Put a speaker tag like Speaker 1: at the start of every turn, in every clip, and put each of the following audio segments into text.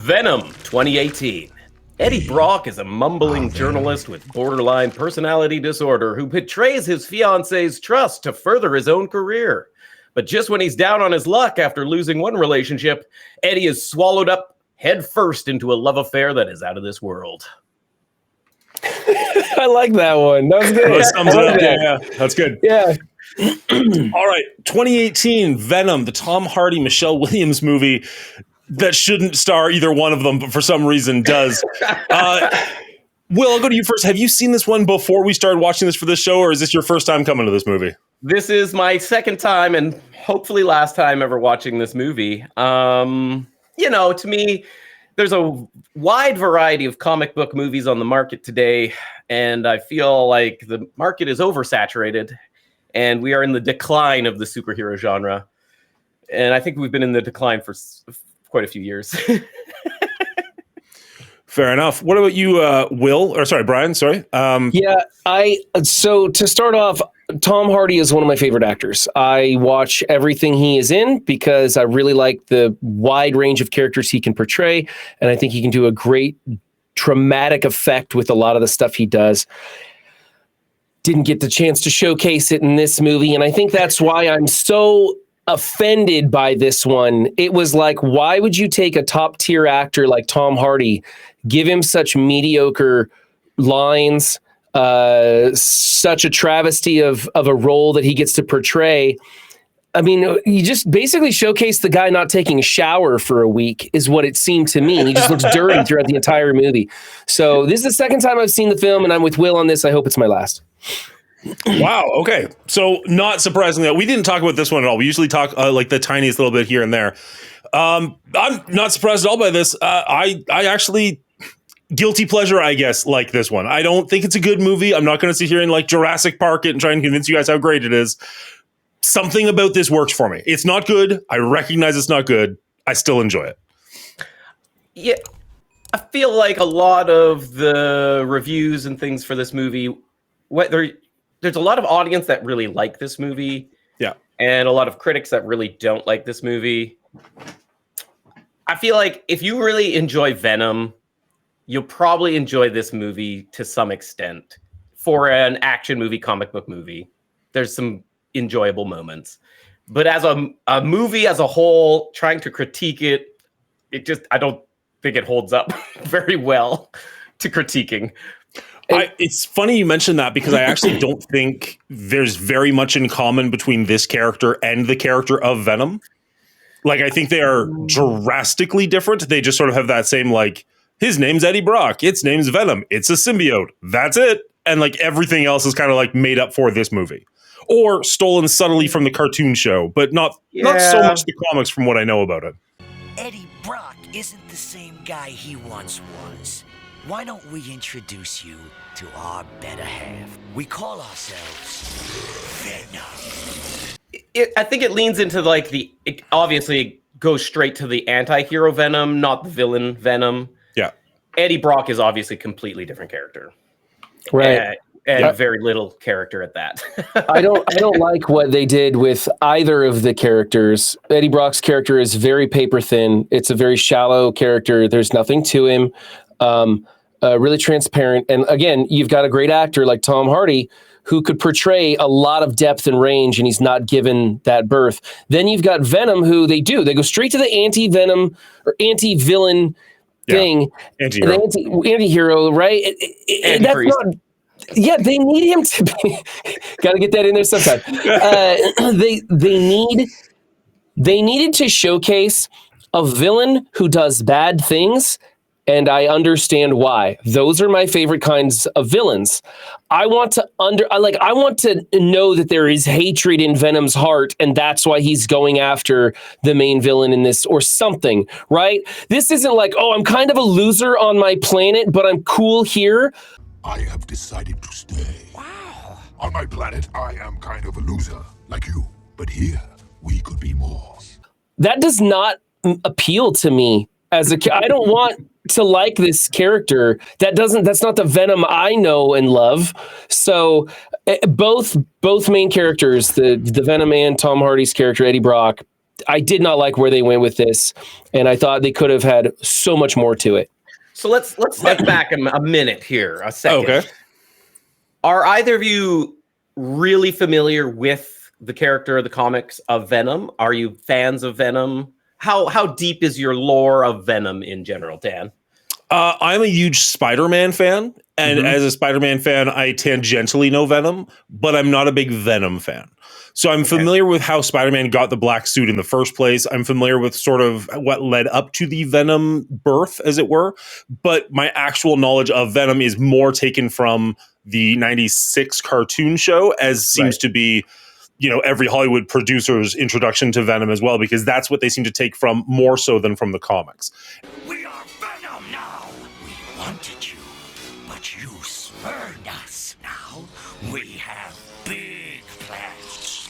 Speaker 1: Venom 2018. Eddie Brock is a mumbling journalist with borderline personality disorder who betrays his fiance's trust to further his own career. But just when he's down on his luck after losing one relationship, Eddie is swallowed up headfirst into a love affair that is out of this world.
Speaker 2: I like that one. That was good.
Speaker 3: That sums it up. Yeah, that's good.
Speaker 2: Yeah.
Speaker 3: All right. 2018, Venom, the Tom Hardy, Michelle Williams movie that shouldn't star either one of them, but for some reason does. Will, I'll go to you first. Have you seen this one before we started watching this for this show, or is this your first time coming to this movie?
Speaker 1: This is my second time and hopefully last time ever watching this movie. To me, there's a wide variety of comic book movies on the market today, and I feel like the market is oversaturated, and we are in the decline of the superhero genre. And I think we've been in the decline for quite a few years.
Speaker 3: Fair enough. What about you, Will? Or sorry, Brian, sorry.
Speaker 2: So to start off, Tom Hardy is one of my favorite actors. I watch everything he is in because I really like the wide range of characters he can portray. And I think he can do a great dramatic effect with a lot of the stuff he does. Didn't get the chance to showcase it in this movie. And I think that's why I'm so offended by this one. It was like, why would you take a top tier actor like Tom Hardy, give him such mediocre lines, such a travesty of a role that he gets to portray? I mean, you just basically showcased the guy not taking a shower for a week is what it seemed to me. He just looks dirty throughout the entire movie. So this is the second time I've seen the film, and I'm with Will on this. I hope it's my last.
Speaker 3: Wow. Okay. So not surprisingly, we didn't talk about this one at all. We usually talk like the tiniest little bit here and there. I'm not surprised at all by this. I actually, guilty pleasure, I guess, like this one. I don't think it's a good movie. I'm not going to sit here and like Jurassic Park it and try and convince you guys how great it is. Something about this works for me. It's not good. I recognize it's not good. I still enjoy it.
Speaker 1: Yeah. I feel like a lot of the reviews and things for this movie, there's a lot of audience that really like this movie.
Speaker 3: Yeah.
Speaker 1: And a lot of critics that really don't like this movie. I feel like if you really enjoy Venom, you'll probably enjoy this movie to some extent. For an action movie, comic book movie, there's some enjoyable moments. But as a movie as a whole, trying to critique it, I don't think it holds up very well to critiquing.
Speaker 3: It's funny you mentioned that because I actually don't think there's very much in common between this character and the character of Venom. Like, I think they are drastically different. They just sort of have that same, like, his name's Eddie Brock. Its name's Venom. It's a symbiote. That's it. And, like, everything else is kind of, like, made up for this movie. Or stolen subtly from the cartoon show, but not so much the comics from what I know about it.
Speaker 4: Eddie Brock isn't the same guy he once was. Why don't we introduce you to our better half? We call ourselves Venom.
Speaker 1: I think it leans into like it obviously goes straight to the anti-hero Venom, not the villain Venom.
Speaker 3: Yeah.
Speaker 1: Eddie Brock is obviously a completely different character.
Speaker 2: Right.
Speaker 1: And very little character at that.
Speaker 2: I don't like what they did with either of the characters. Eddie Brock's character is very paper thin. It's a very shallow character. There's nothing to him. Really transparent. And again, you've got a great actor like Tom Hardy who could portray a lot of depth and range, and he's not given that berth. Then you've got Venom, who they go straight to the anti-Venom or anti-villain thing. Anti-hero, right? That's not... Yeah, they need him to be... Got to get that in there sometime. They needed to showcase a villain who does bad things, and I understand why. Those are my favorite kinds of villains. I want to know that there is hatred in Venom's heart, and that's why he's going after the main villain in this, or something, right? This isn't like, oh, I'm kind of a loser on my planet, but I'm cool here.
Speaker 5: I have decided to stay. Wow. On my planet, I am kind of a loser, like you. But here, we could be more.
Speaker 2: That does not appeal to me as I don't want to like this character. That's not the Venom I know and love. So both main characters, the Venom and Tom Hardy's character, Eddie Brock, I did not like where they went with this, and I thought they could have had so much more to it.
Speaker 1: So let's step back a minute here, a second.
Speaker 3: Okay.
Speaker 1: Are either of you really familiar with the character of the comics of Venom? Are you fans of Venom? How deep is your lore of Venom in general, Dan?
Speaker 3: I'm a huge Spider-Man fan, and as a Spider-Man fan, I tangentially know Venom, but I'm not a big Venom fan. So I'm familiar with how Spider-Man got the black suit in the first place. I'm familiar with sort of what led up to the Venom birth, as it were. But my actual knowledge of Venom is more taken from the 96 cartoon show, as seems to be, every Hollywood producer's introduction to Venom as well, because that's what they seem to take from more so than from the comics.
Speaker 4: We are Venom now. We wanted you, but you spurned us. Now we have big plans.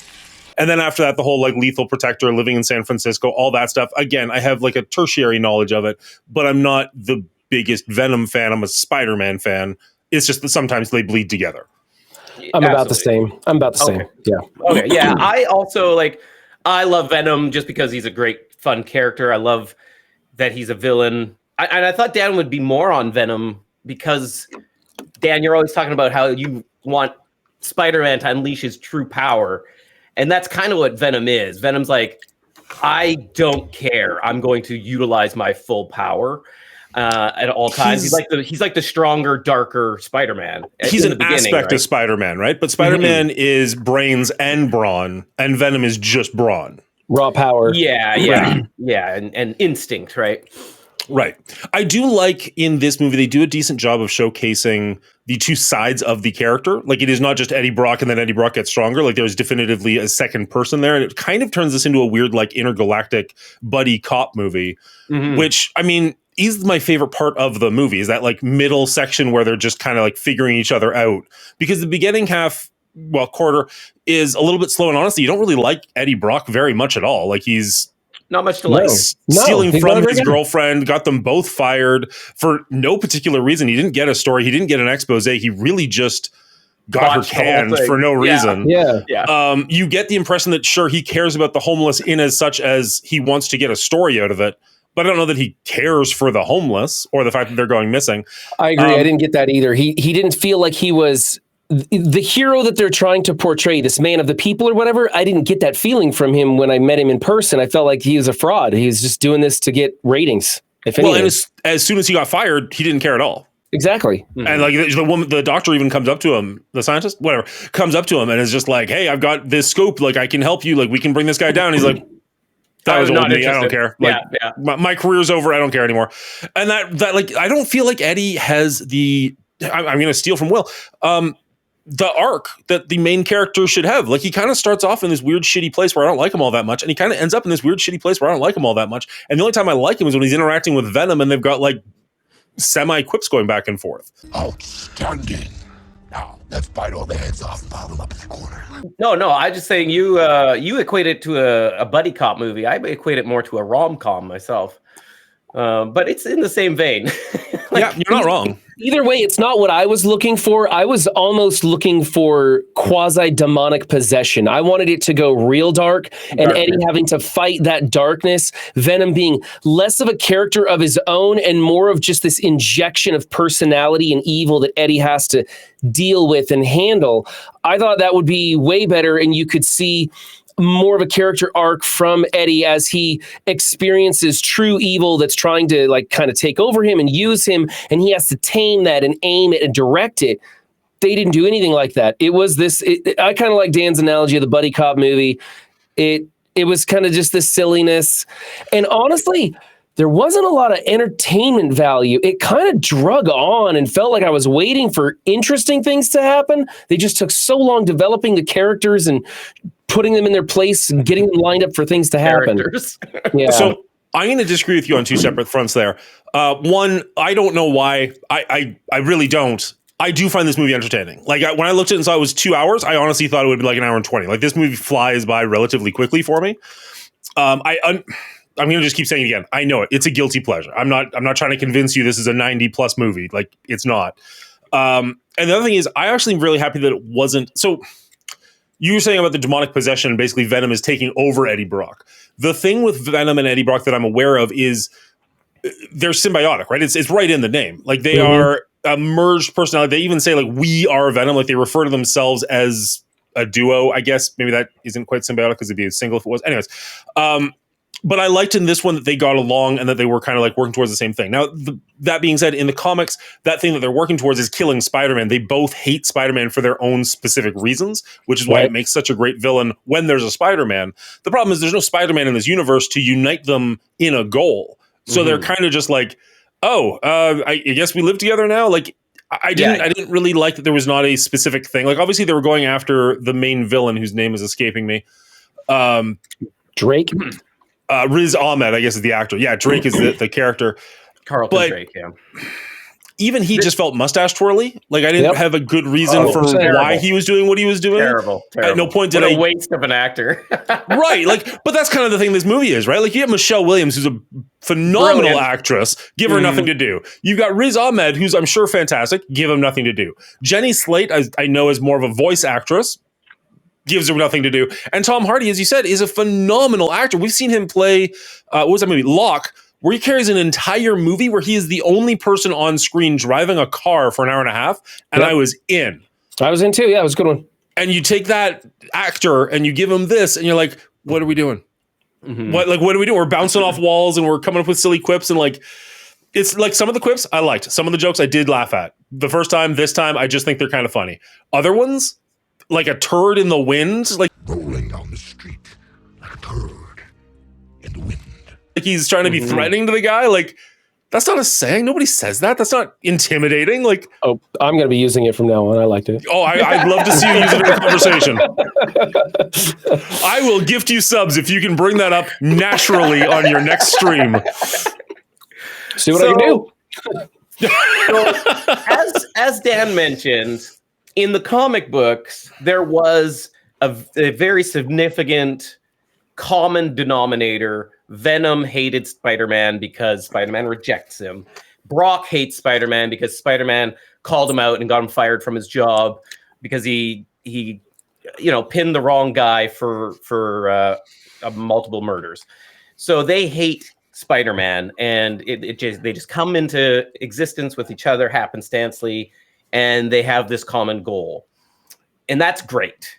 Speaker 3: And then after that, the whole Lethal Protector, living in San Francisco, all that stuff. Again, I have a tertiary knowledge of it, but I'm not the biggest Venom fan. I'm a Spider-Man fan. It's just that sometimes they bleed together.
Speaker 2: I'm about the same. Yeah.
Speaker 1: Okay. Yeah. I also I love Venom just because he's a great, fun character. I love that he's a villain. And I thought Dan would be more on Venom because, Dan, you're always talking about how you want Spider-Man to unleash his true power. And that's kind of what Venom is. Venom's like, I don't care. I'm going to utilize my full power at all times. He's like the stronger, darker Spider-Man.
Speaker 3: He's an aspect of Spider-Man, right? But Spider-Man is brains and brawn, and Venom is just brawn.
Speaker 2: Raw power.
Speaker 1: Yeah, and instinct, right?
Speaker 3: Right. I do like in this movie, they do a decent job of showcasing the two sides of the character. It is not just Eddie Brock and then Eddie Brock gets stronger. There's definitively a second person there. And it kind of turns this into a weird, intergalactic buddy cop movie, which, is my favorite part of the movie, is that middle section where they're just kind of figuring each other out. Because the beginning quarter is a little bit slow. And honestly, you don't really like Eddie Brock very much at all. He's
Speaker 1: not much to like.
Speaker 3: Stealing from his girlfriend, got them both fired for no particular reason. He didn't get a story. He didn't get an expose. He really just got her canned for no reason.
Speaker 2: Yeah.
Speaker 3: You get the impression that, sure, he cares about the homeless in as such as he wants to get a story out of it. But I don't know that he cares for the homeless or the fact that they're going missing.
Speaker 2: I agree. I didn't get that either. He didn't feel like he was the hero that they're trying to portray, this man of the people or whatever. I didn't get that feeling from him when I met him in person. I felt like he was a fraud. He was just doing this to get ratings. And
Speaker 3: as soon as he got fired, he didn't care at all.
Speaker 2: Exactly.
Speaker 3: And the doctor even comes up to him, the scientist, whatever, comes up to him and is just like, hey, I've got this scope. I can help you. We can bring this guy down. He's like, that was old me. I don't care. My career's over. I don't care anymore. And that I don't feel like Eddie has I'm going to steal from Will. The arc that the main character should have. He kind of starts off in this weird, shitty place where I don't like him all that much. And he kind of ends up in this weird, shitty place where I don't like him all that much. And the only time I like him is when he's interacting with Venom and they've got semi-quips going back and forth.
Speaker 5: Outstanding. Now, let's bite all the heads off and pile them up in the corner.
Speaker 1: No, I'm just saying you equate it to a buddy cop movie. I equate it more to a rom-com myself. But it's in the same vein.
Speaker 3: Yeah, you're not wrong.
Speaker 2: Either way, it's not what I was looking for. I was almost looking for quasi-demonic possession. I wanted it to go real dark, and Eddie having to fight that darkness, Venom being less of a character of his own and more of just this injection of personality and evil that Eddie has to deal with and handle. I thought that would be way better, and you could see more of a character arc from Eddie as he experiences true evil that's trying to kind of take over him and use him, and he has to tame that and aim it and direct it. They didn't do anything like that. It was this. I kind of like Dan's analogy of the buddy cop movie. It was kind of just this silliness, and honestly, there wasn't a lot of entertainment value. It kind of drug on and felt like I was waiting for interesting things to happen. They just took so long developing the characters and putting them in their place and getting them lined up for things to happen. Yeah.
Speaker 3: So I'm going to disagree with you on two separate fronts there. One, I don't know why. I really don't. I do find this movie entertaining. When I looked at it and saw it was 2 hours, I honestly thought it would be an hour and 20. This movie flies by relatively quickly for me. I'm going to just keep saying it again. I know it. It's a guilty pleasure. I'm not trying to convince you this is a 90+ movie. It's not. And the other thing is, I actually am really happy that it wasn't. So you were saying about the demonic possession, basically Venom is taking over Eddie Brock. The thing with Venom and Eddie Brock that I'm aware of is they're symbiotic, right? It's right in the name. Like they are a merged personality. They even say like, we are Venom. Like they refer to themselves as a duo, I guess. Maybe that isn't quite symbiotic because it'd be a single if it was. Anyways, but I liked in this one that they got along and that they were kind of like working towards the same thing. Now, that being said, in the comics, that thing that they're working towards is killing Spider-Man. They both hate Spider-Man for their own specific reasons, which is why it makes such a great villain when there's a Spider-Man. The problem is there's no Spider-Man in this universe to unite them in a goal. So they're kind of just like, I guess we live together now. Like, I didn't really like that there was not a specific thing. Like, obviously they were going after the main villain whose name is escaping me.
Speaker 2: Drake?
Speaker 3: Riz Ahmed, I guess, is the actor. Yeah, Drake is the character.
Speaker 1: Carlton Drake, yeah.
Speaker 3: Even he just felt mustache twirly. Like, I didn't have a good reason for why he was doing what he was doing.
Speaker 1: Terrible.
Speaker 3: At no point did
Speaker 1: what a waste of an actor.
Speaker 3: Right. Like, but that's kind of the thing this movie is, right? Like, you have Michelle Williams, who's a phenomenal actress. Give her nothing to do. You've got Riz Ahmed, who's, I'm sure, fantastic. Give him nothing to do. Jenny Slate, I know, is more of a voice actress. Gives her nothing to do. And Tom Hardy, as you said, is a phenomenal actor. We've seen him play, what was that movie? Locke, where he carries an entire movie where he is the only person on screen driving a car for an hour and a half. And I was in.
Speaker 2: I was in too. Yeah, it was a good one.
Speaker 3: And you take that actor and you give him this and you're like, what are we doing? What are we doing? We're bouncing off walls and we're coming up with silly quips. And like, it's like some of the quips I liked. Some of the jokes I did laugh at. The first time, this time, I just think they're kind of funny. Other ones, like a turd in the wind, like
Speaker 5: rolling down the street like a turd in the wind.
Speaker 3: Like he's trying to be threatening to the guy. Like, that's not a saying. Nobody says that. That's not intimidating. Like,
Speaker 2: oh, I'm going to be using it from now on. I liked it.
Speaker 3: Oh, I'd love to see you use it in a conversation. I will gift you subs if you can bring that up naturally on your next stream.
Speaker 2: See what I can do.
Speaker 1: So, as Dan mentioned, in the comic books, there was a very significant common denominator. Venom hated Spider-Man because Spider-Man rejects him. Brock hates Spider-Man because Spider-Man called him out and got him fired from his job because he pinned the wrong guy for multiple murders. So they hate Spider-Man, and they just come into existence with each other happenstancely, and they have this common goal. And that's great.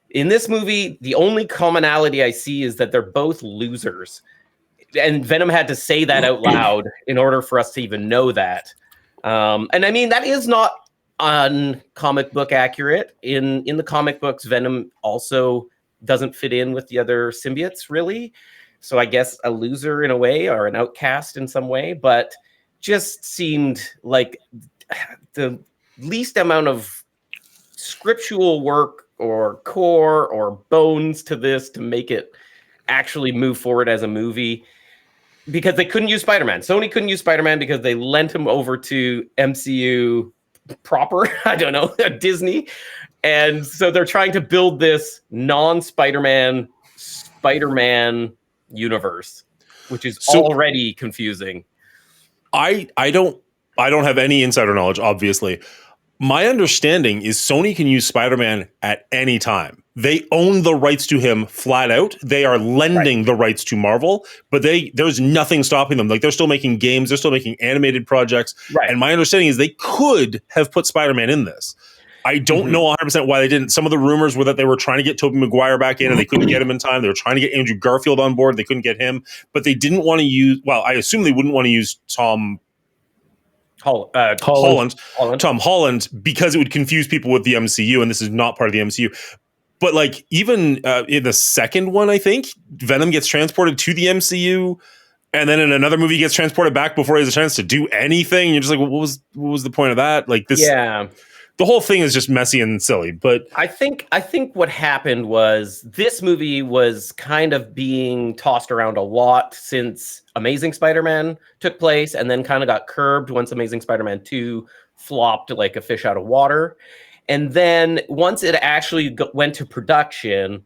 Speaker 1: In this movie, the only commonality I see is that they're both losers. And Venom had to say that out loud in order for us to even know that. And I mean, that is not on comic book accurate. In the comic books, Venom also doesn't fit in with the other symbiotes, really. So I guess a loser in a way, or an outcast in some way, but just seemed like the least amount of scriptural work or core or bones to this to make it actually move forward as a movie, because they couldn't use Spider-Man. Sony couldn't use Spider-Man because they lent him over to MCU proper. I don't know, Disney. And so they're trying to build this non-Spider-Man Spider-Man universe, which is already confusing.
Speaker 3: I don't have any insider knowledge, obviously. My understanding is Sony can use Spider-Man at any time. They own the rights to him flat out. They are lending the rights to Marvel, but there's nothing stopping them. Like, they're still making games, they're still making animated projects. Right. And my understanding is they could have put Spider-Man in this. I don't know 100% why they didn't. Some of the rumors were that they were trying to get Tobey Maguire back in and they couldn't get him in time. They were trying to get Andrew Garfield on board. They couldn't get him, but they didn't want to use, well, I assume they wouldn't want to use Tom Holland, because it would confuse people with the MCU, and this is not part of the MCU. But like, even in the second one, I think Venom gets transported to the MCU, and then in another movie he gets transported back before he has a chance to do anything. You're just like, well, what was the point of that? Like, this, the whole thing is just messy and silly. But
Speaker 1: I think what happened was this movie was kind of being tossed around a lot since Amazing Spider-Man took place, and then kind of got curbed once Amazing Spider-Man 2 flopped like a fish out of water. And then once it actually went to production,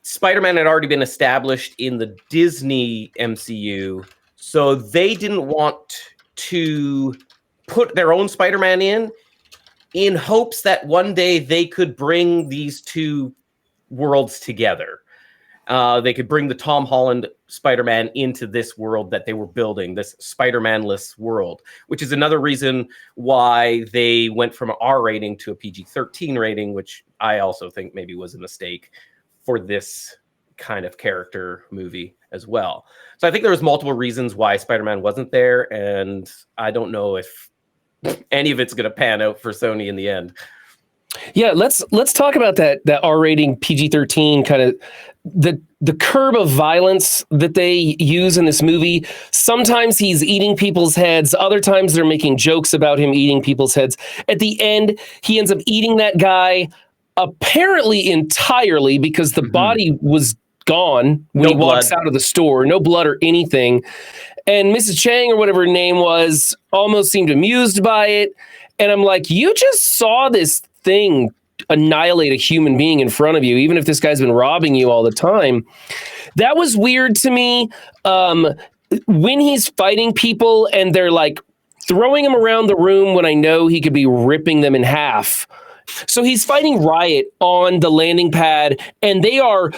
Speaker 1: Spider-Man had already been established in the Disney MCU, so they didn't want to put their own Spider-Man in hopes that one day they could bring these two worlds together. They could bring the Tom Holland Spider-Man into this world that they were building, this Spider-Man-less world, which is another reason why they went from an R rating to a PG-13 rating, which I also think maybe was a mistake for this kind of character movie as well. So I think there was multiple reasons why Spider-Man wasn't there, and I don't know if any of it's going to pan out for Sony in the end.
Speaker 2: Yeah, let's talk about that R rating PG-13 kind of the curb of violence that they use in this movie. Sometimes he's eating people's heads, other times they're making jokes about him eating people's heads. At the end, he ends up eating that guy apparently entirely because the body was gone when he walks out of the store. No blood or anything. And Mrs. Chang, or whatever her name was, almost seemed amused by it. And I'm like, you just saw this thing annihilate a human being in front of you, even if this guy's been robbing you all the time. That was weird to me. When he's fighting people and they're like throwing him around the room when I know he could be ripping them in half. So he's fighting Riot on the landing pad, and they are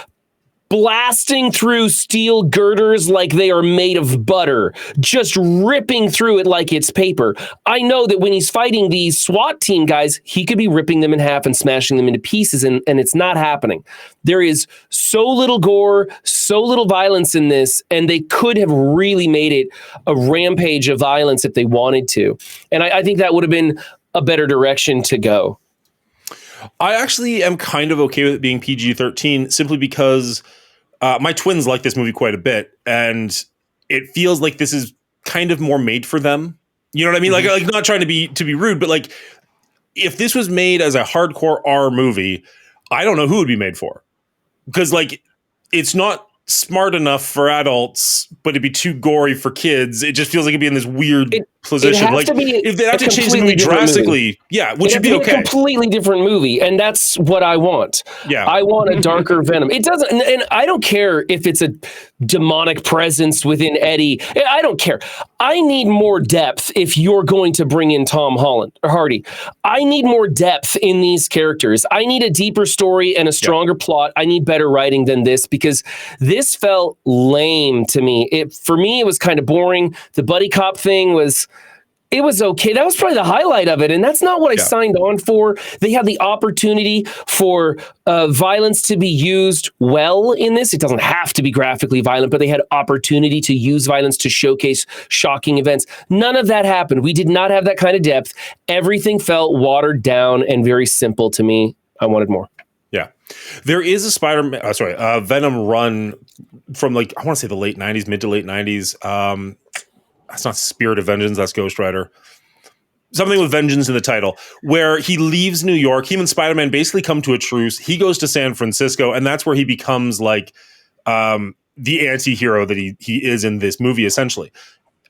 Speaker 2: blasting through steel girders like they are made of butter, just ripping through it like it's paper. I know that when he's fighting these SWAT team guys, he could be ripping them in half and smashing them into pieces, and it's not happening. There is so little gore, so little violence in this, and they could have really made it a rampage of violence if they wanted to. And I think that would have been a better direction to go.
Speaker 3: I actually am kind of okay with it being PG-13 simply because my twins like this movie quite a bit, and it feels like this is kind of more made for them. You know what I mean? Like not trying to be rude, but like if this was made as a hardcore R movie, I don't know who it would be made for, because like it's not smart enough for adults, but it'd be too gory for kids. It just feels like it'd be in this weird position. Like if they have to change the movie drastically, which would be okay.
Speaker 2: A completely different movie, and that's what I want. Yeah, I want a darker Venom. It doesn't, and I don't care if it's a demonic presence within Eddie. I don't care. I need more depth if you're going to bring in Tom Holland or Hardy. I need more depth in these characters. I need a deeper story and a stronger plot. I need better writing than this, because this felt lame to me. For me, it was kind of boring. The buddy cop thing was okay. That was probably the highlight of it, and that's not what I signed on for. They had the opportunity for violence to be used well in this. It doesn't have to be graphically violent, but they had opportunity to use violence to showcase shocking events. None of that happened. We did not have that kind of depth. Everything felt watered down and very simple to me. I wanted more.
Speaker 3: Yeah. There is a Venom run from like, I want to say the late 90s, mid to late 90s. That's not Spirit of Vengeance, that's Ghost Rider. Something with vengeance in the title, where he leaves New York. Him and Spider-Man basically come to a truce. He goes to San Francisco, and that's where he becomes like the anti-hero that he is in this movie, essentially.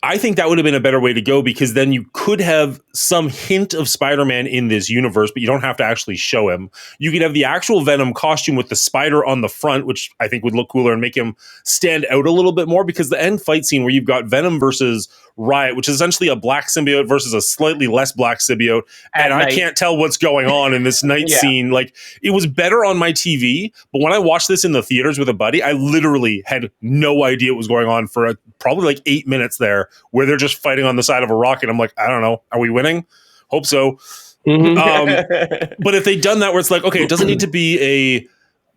Speaker 3: I think that would have been a better way to go, because then you could have some hint of Spider-Man in this universe, but you don't have to actually show him. You could have the actual Venom costume with the spider on the front, which I think would look cooler and make him stand out a little bit more, because the end fight scene where you've got Venom versus Riot, which is essentially a black symbiote versus a slightly less black symbiote, and I can't tell what's going on in this night scene. Like, it was better on my TV, but when I watched this in the theaters with a buddy, I literally had no idea what was going on for probably like 8 minutes there, where they're just fighting on the side of a rock, and I'm like, I don't know, are we winning? Hope so. But if they'd done that, where it's like, okay, it doesn't need to be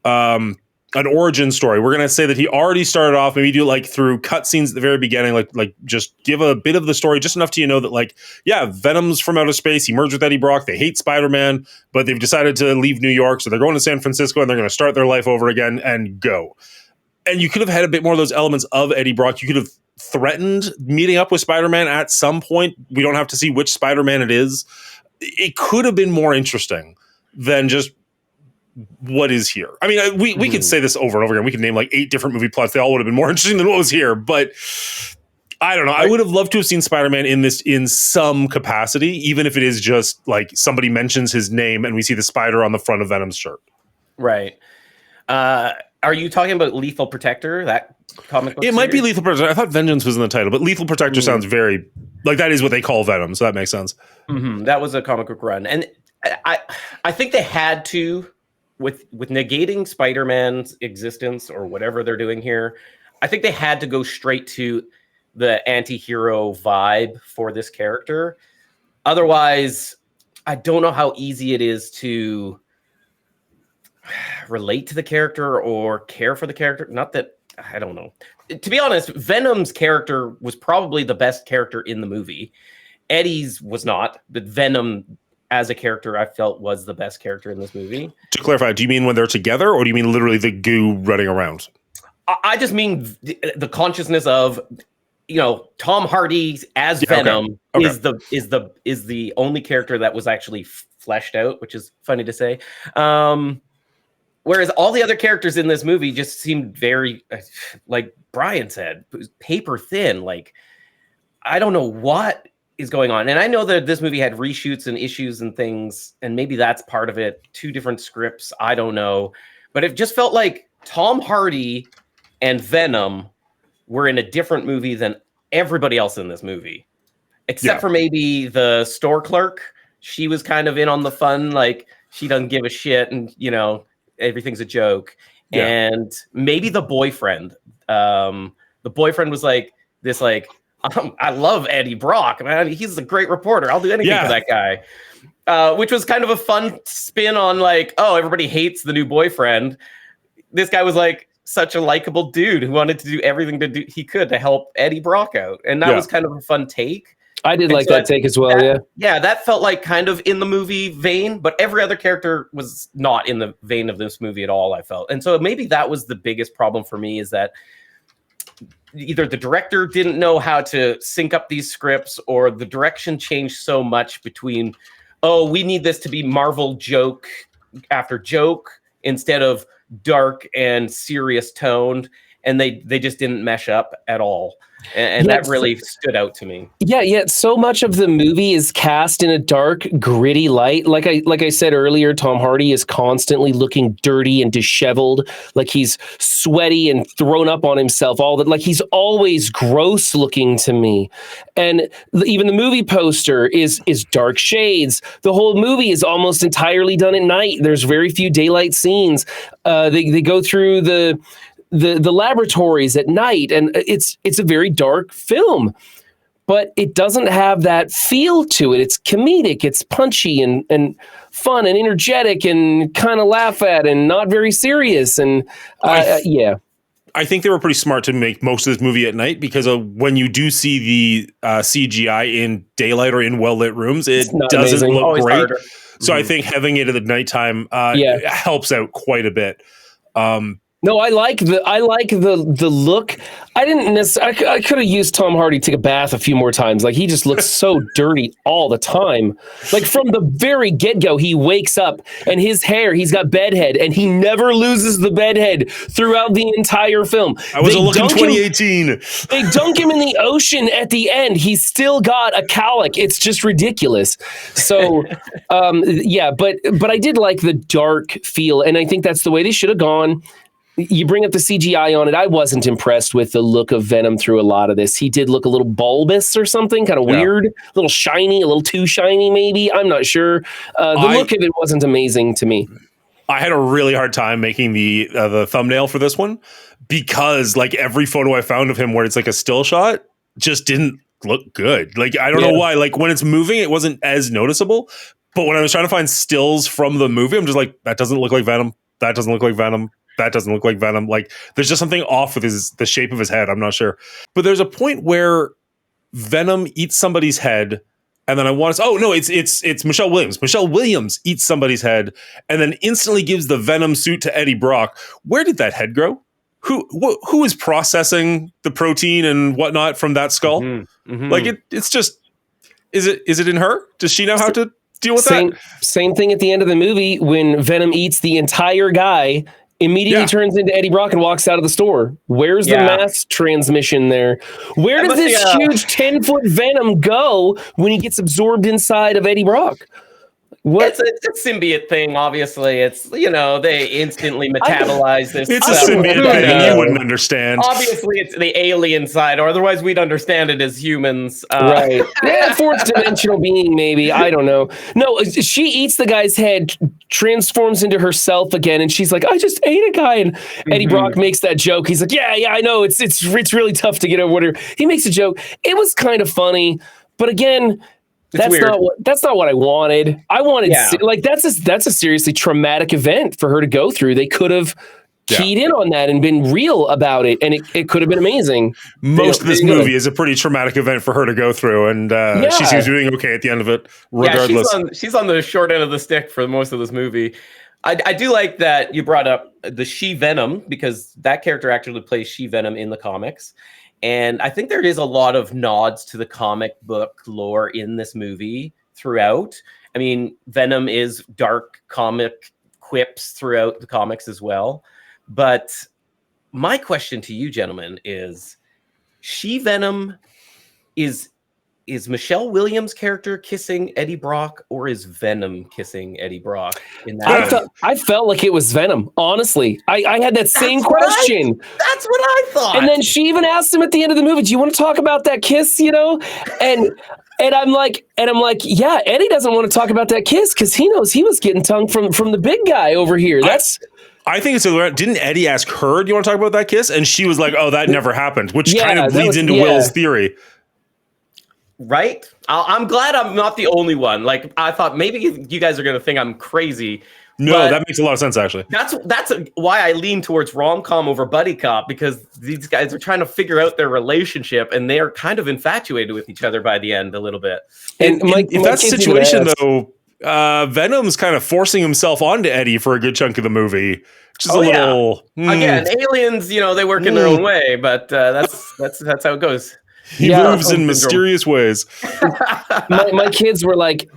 Speaker 3: an origin story. We're gonna say that he already started off, maybe do like through cutscenes at the very beginning, like just give a bit of the story, just enough to know that like, yeah, Venom's from outer space. He merged with Eddie Brock. They hate Spider-Man, but they've decided to leave New York, so they're going to San Francisco and they're going to start their life over again and go. And you could have had a bit more of those elements of Eddie Brock. You could have threatened meeting up with Spider-Man at some point. We don't have to see which Spider-Man it is. It could have been more interesting than just what is here. I mean, we could say this over and over again. We could name like 8 different movie plots. They all would have been more interesting than what was here. But I don't know. I would have loved to have seen Spider-Man in this in some capacity, even if it is just like somebody mentions his name and we see the spider on the front of Venom's shirt.
Speaker 1: Right. Are you talking about Lethal Protector? That comic book
Speaker 3: series? Might be Lethal Protector. I thought Vengeance was in the title, but Lethal Protector sounds very like that is what they call Venom, so that makes sense.
Speaker 1: That was a comic book run, and I think they had to with negating Spider-Man's existence or whatever they're doing here, I think they had to go straight to the anti-hero vibe for this character. Otherwise, I don't know how easy it is to relate to the character or care for the character. Not that, I don't know. To be honest, Venom's character was probably the best character in the movie. Eddie's was not, but Venom as a character I felt was the best character in this movie.
Speaker 3: To clarify, do you mean when they're together, or do you mean literally the goo running around?
Speaker 1: I just mean the consciousness of, Tom Hardy as Venom is the only character that was actually fleshed out, which is funny to say. Whereas all the other characters in this movie just seemed very, like Brian said, paper thin. Like, I don't know what is going on. And I know that this movie had reshoots and issues and things, and maybe that's part of it. 2 different scripts, I don't know. But it just felt like Tom Hardy and Venom were in a different movie than everybody else in this movie. Except for maybe the store clerk. She was kind of in on the fun, like she doesn't give a shit and, everything's a joke. Yeah. And maybe the boyfriend. The boyfriend was like this, like, I love Eddie Brock, man. He's a great reporter. I'll do anything for that guy. Which was kind of a fun spin on, like, oh, everybody hates the new boyfriend. This guy was like such a likable dude who wanted to do everything he could to help Eddie Brock out. And that was kind of a fun take.
Speaker 2: I did like that take as well,
Speaker 1: Yeah, that felt like kind of in the movie vein, but every other character was not in the vein of this movie at all, I felt. And so maybe that was the biggest problem for me, is that either the director didn't know how to sync up these scripts, or the direction changed so much between, oh, we need this to be Marvel joke after joke instead of dark and serious toned, and they just didn't mesh up at all. And that really stood out to me. Yeah,
Speaker 2: yet so much of the movie is cast in a dark, gritty light. Like I said earlier, Tom Hardy is constantly looking dirty and disheveled, like he's sweaty and thrown up on himself. All that, like he's always gross looking to me. And even the movie poster is dark shades. The whole movie is almost entirely done at night. There's very few daylight scenes. They go through the laboratories at night, and it's a very dark film, but it doesn't have that feel to it. It's comedic, it's punchy and fun and energetic and kind of laugh at and not very serious. And
Speaker 3: I think they were pretty smart to make most of this movie at night, because when you do see the CGI in daylight or in well-lit rooms, it doesn't look great. So I think having it at the nighttime helps out quite a bit.
Speaker 2: No, I like the look. I didn't necessarily. I could have used Tom Hardy to take a bath a few more times. Like, he just looks so dirty all the time. Like, from the very get-go, he wakes up and his hair, he's got bedhead, and he never loses the bedhead throughout the entire film.
Speaker 3: I was looking 2018.
Speaker 2: They dunk him in the ocean at the end. He's still got a cowlick. It's just ridiculous. So, but I did like the dark feel, and I think that's the way they should have gone. You bring up the CGI on it. I wasn't impressed with the look of Venom through a lot of this. He did look a little bulbous or something, kind of weird, a little shiny, a little too shiny, maybe. I'm not sure. The look of it wasn't amazing to me.
Speaker 3: I had a really hard time making the thumbnail for this one, because like every photo I found of him where it's like a still shot just didn't look good. Like, I don't know why. Like, when it's moving, it wasn't as noticeable. But when I was trying to find stills from the movie, I'm just like, that doesn't look like Venom. That doesn't look like Venom. That doesn't look like Venom. Like, there's just something off with the shape of his head. I'm not sure. But there's a point where Venom eats somebody's head, and then it's Michelle Williams. Michelle Williams eats somebody's head and then instantly gives the Venom suit to Eddie Brock. Where did that head grow? Who is processing the protein and whatnot from that skull? Mm-hmm. Mm-hmm. Like, it's just, is it in her? Does she know how to deal with that?
Speaker 2: Same thing at the end of the movie when Venom eats the entire guy. Immediately turns into Eddie Brock and walks out of the store. Where's the mass transmission there? Where does this huge 10-foot Venom go when he gets absorbed inside of Eddie Brock? What?
Speaker 1: It's a symbiote thing, obviously. It's, they instantly metabolize this.
Speaker 3: It's a
Speaker 1: stuff.
Speaker 3: symbiote
Speaker 2: But,
Speaker 3: thing, and you wouldn't understand.
Speaker 1: Obviously, it's the alien side, or otherwise we'd understand it as humans.
Speaker 2: Right. Yeah, fourth dimensional being, maybe. I don't know. No, she eats the guy's head, transforms into herself again, and she's like, I just ate a guy. And Eddie Brock makes that joke. He's like, yeah, I know. It's really tough to get over whatever. He makes a joke. It was kind of funny, but again, that's
Speaker 1: weird.
Speaker 2: not what I wanted. I wanted
Speaker 1: Yeah.
Speaker 2: that's a seriously traumatic event for her to go through. They could have keyed in on that and been real about it, and it could have been amazing.
Speaker 3: Most of this movie is a pretty traumatic event for her to go through, and she seems to be doing okay at the end of it, regardless.
Speaker 1: Yeah, she's on the short end of the stick for most of this movie. I do like that you brought up the She-Venom, because that character actually plays She-Venom in the comics. And I think there is a lot of nods to the comic book lore in this movie throughout. I mean, Venom is dark comic quips throughout the comics as well. But my question to you, gentlemen, is She-Venom is Michelle Williams' character kissing Eddie Brock, or is Venom kissing Eddie Brock in that?
Speaker 2: I felt like it was Venom. Honestly, I had that same question.
Speaker 1: That's what I thought.
Speaker 2: And then she even asked him at the end of the movie, "Do you want to talk about that kiss?" And I'm like, yeah, Eddie doesn't want to talk about that kiss because he knows he was getting tongue from the big guy over here.
Speaker 3: I think it's didn't Eddie ask her, "Do you want to talk about that kiss?" And she was like, "Oh, that never happened," which kind of leads into Will's theory.
Speaker 1: Right? I'm glad I'm not the only one. Like, I thought maybe you guys are going to think I'm crazy.
Speaker 3: No, that makes a lot of sense, actually.
Speaker 1: That's why I lean towards rom-com over buddy cop, because these guys are trying to figure out their relationship, and they are kind of infatuated with each other by the end a little bit.
Speaker 3: And if that's the situation, though, Venom's kind of forcing himself onto Eddie for a good chunk of the movie, which is a little...
Speaker 1: Again, aliens, they work in their own way, but that's how it goes.
Speaker 3: He moves in mysterious ways.
Speaker 2: my kids were like,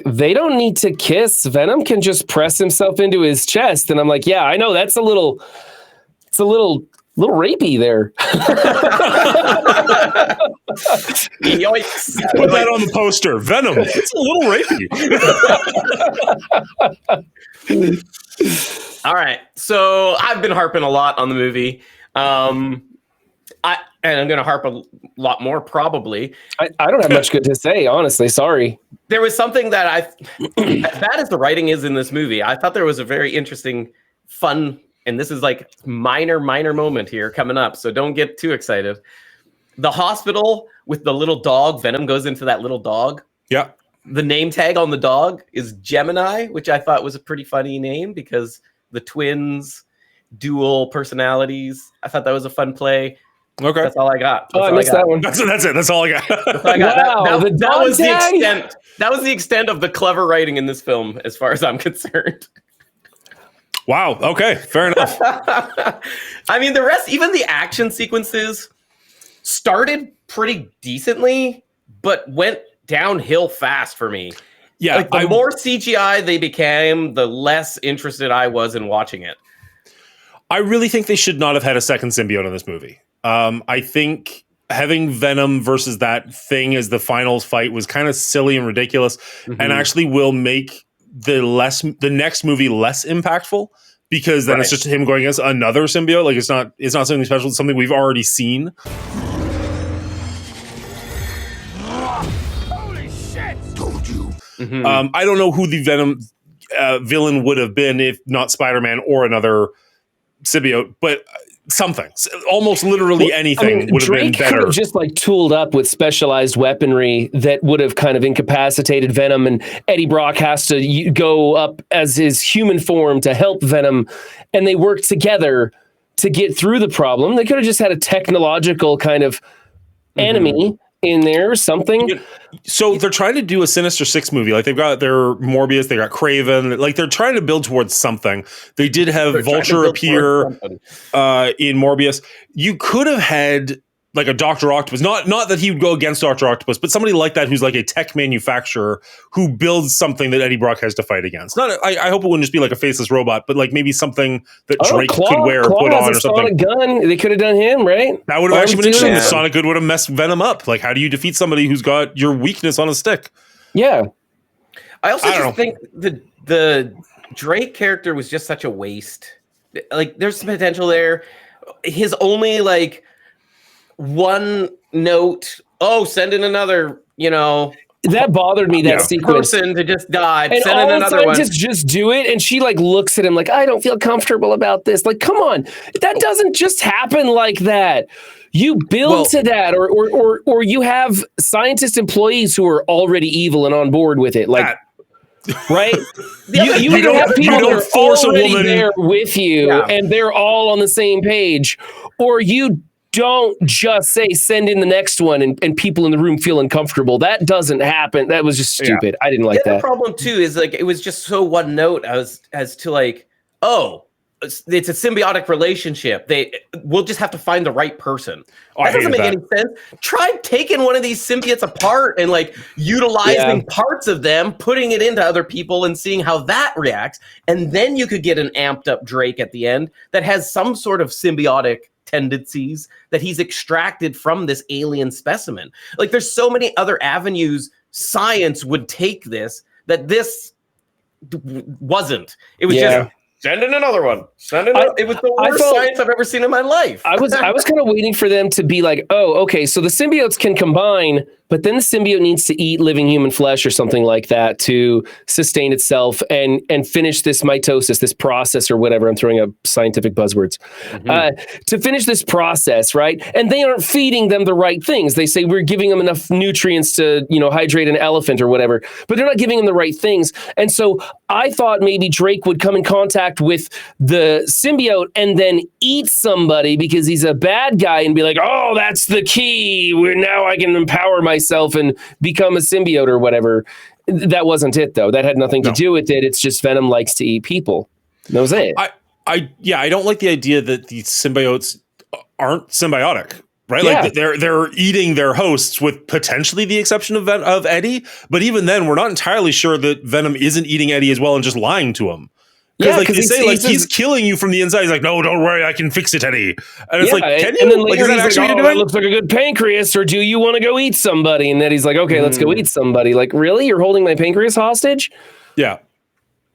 Speaker 2: they don't need to kiss. Venom can just press himself into his chest. And I'm like, yeah, I know it's a little rapey there.
Speaker 1: Yoinks.
Speaker 3: Put that on the poster. Venom. It's a little rapey.
Speaker 1: All right. So I've been harping a lot on the movie. And I'm going to harp a lot more, probably.
Speaker 2: I don't have much good to say, honestly. Sorry.
Speaker 1: There was something that as bad as the writing is in this movie, I thought there was a very interesting, fun, and this is like minor moment here coming up, so don't get too excited. The hospital with the little dog, Venom goes into that little dog.
Speaker 3: Yeah.
Speaker 1: The name tag on the dog is Gemini, which I thought was a pretty funny name because the twins, dual personalities. I thought that was a fun play.
Speaker 3: Okay,
Speaker 1: that's all I got.
Speaker 2: I missed that one.
Speaker 3: That's it. That's all I got.
Speaker 1: That's all I got.
Speaker 2: Wow,
Speaker 1: that was the extent. That was the extent of the clever writing in this film, as far as I'm concerned.
Speaker 3: Wow. Okay. Fair enough.
Speaker 1: I mean, the rest, even the action sequences, started pretty decently, but went downhill fast for me.
Speaker 3: Yeah.
Speaker 1: Like, the more CGI they became, the less interested I was in watching it.
Speaker 3: I really think they should not have had a second symbiote in this movie. I think having Venom versus that thing as the final fight was kind of silly and ridiculous, and actually will make the next movie less impactful, because then it's just him going against another symbiote. Like, it's not something special. It's something we've already seen.
Speaker 5: Holy shit! Told you.
Speaker 3: I don't know who the Venom villain would have been if not Spider-Man or another symbiote, but something, almost literally anything would have been better.
Speaker 2: Could have just like tooled up with specialized weaponry that would have kind of incapacitated Venom, and Eddie Brock has to go up as his human form to help Venom, and they work together to get through the problem. They could have just had a technological kind of enemy in there or something.
Speaker 3: So they're trying to do a Sinister Six movie. Like, they've got their Morbius, they got Craven. Like, they're trying to build towards something. They did have Vulture appear in Morbius. You could have had like a Dr. Octopus. Not that he would go against Dr. Octopus, but somebody like that who's like a tech manufacturer who builds something that Eddie Brock has to fight against. I hope it wouldn't just be like a faceless robot, but like maybe something that Drake could wear or put on or something.
Speaker 2: Sonic gun. They could have done him, right?
Speaker 3: That would have actually been interesting. The Sonic gun would have messed Venom up. Like, how do you defeat somebody who's got your weakness on a stick?
Speaker 2: Yeah.
Speaker 1: I also
Speaker 3: I don't
Speaker 1: just think the Drake character was just such a waste. Like, there's some potential there. His only like one note, oh, send in another,
Speaker 2: That bothered me, that sequence.
Speaker 1: person to just die.
Speaker 2: And
Speaker 1: Send in
Speaker 2: all the
Speaker 1: another one.
Speaker 2: scientists just do it, and she like looks at him like, I don't feel comfortable about this. Like, come on, that doesn't just happen like that. You build to that, or you have scientist employees who are already evil and on board with it. Like, right? You either have people that are
Speaker 3: force a
Speaker 2: already
Speaker 3: woman
Speaker 2: there with you, and they're all on the same page, or you don't just say send in the next one and people in the room feel uncomfortable. That doesn't happen. That was just stupid. I didn't like that.
Speaker 1: The problem too is like it was just so one note as to like, oh, it's a symbiotic relationship. We'll just have to find the right person. That doesn't make any sense. Try taking one of these symbiotes apart and like utilizing parts of them, putting it into other people and seeing how that reacts. And then you could get an amped up Drake at the end that has some sort of symbiotic tendencies that he's extracted from this alien specimen. Like, there's so many other avenues science would take this that this wasn't. It was just send in another one. It was the worst science I've ever seen in my life.
Speaker 2: I was kind of waiting for them to be like, oh, okay, so the symbiotes can combine, but then the symbiote needs to eat living human flesh or something like that to sustain itself and finish this mitosis, this process or whatever. I'm throwing up scientific buzzwords. To finish this process, right? And they aren't feeding them the right things. They say we're giving them enough nutrients to, hydrate an elephant or whatever, but they're not giving them the right things. And so I thought maybe Drake would come in contact with the symbiote and then eat somebody because he's a bad guy and be like, oh, that's the key. Now I can empower myself and become a symbiote or whatever. That wasn't it, though. That had nothing to do with it. It's just Venom likes to eat people. That was it.
Speaker 3: I don't like the idea that these symbiotes aren't symbiotic. Right, like they're eating their hosts, with potentially the exception of Eddie. But even then, we're not entirely sure that Venom isn't eating Eddie as well and just lying to him. Because like they say, he's killing you from the inside. He's like, no, don't worry, I can fix it, Eddie. And it's like, can you?
Speaker 2: And then later
Speaker 3: is that
Speaker 2: he's
Speaker 3: actually
Speaker 2: like,
Speaker 3: what
Speaker 2: oh,
Speaker 3: you're
Speaker 2: that
Speaker 3: doing?
Speaker 2: looks like a good pancreas, or do you want to go eat somebody? And then he's like, okay, let's go eat somebody. Like, really? You're holding my pancreas hostage?
Speaker 3: Yeah.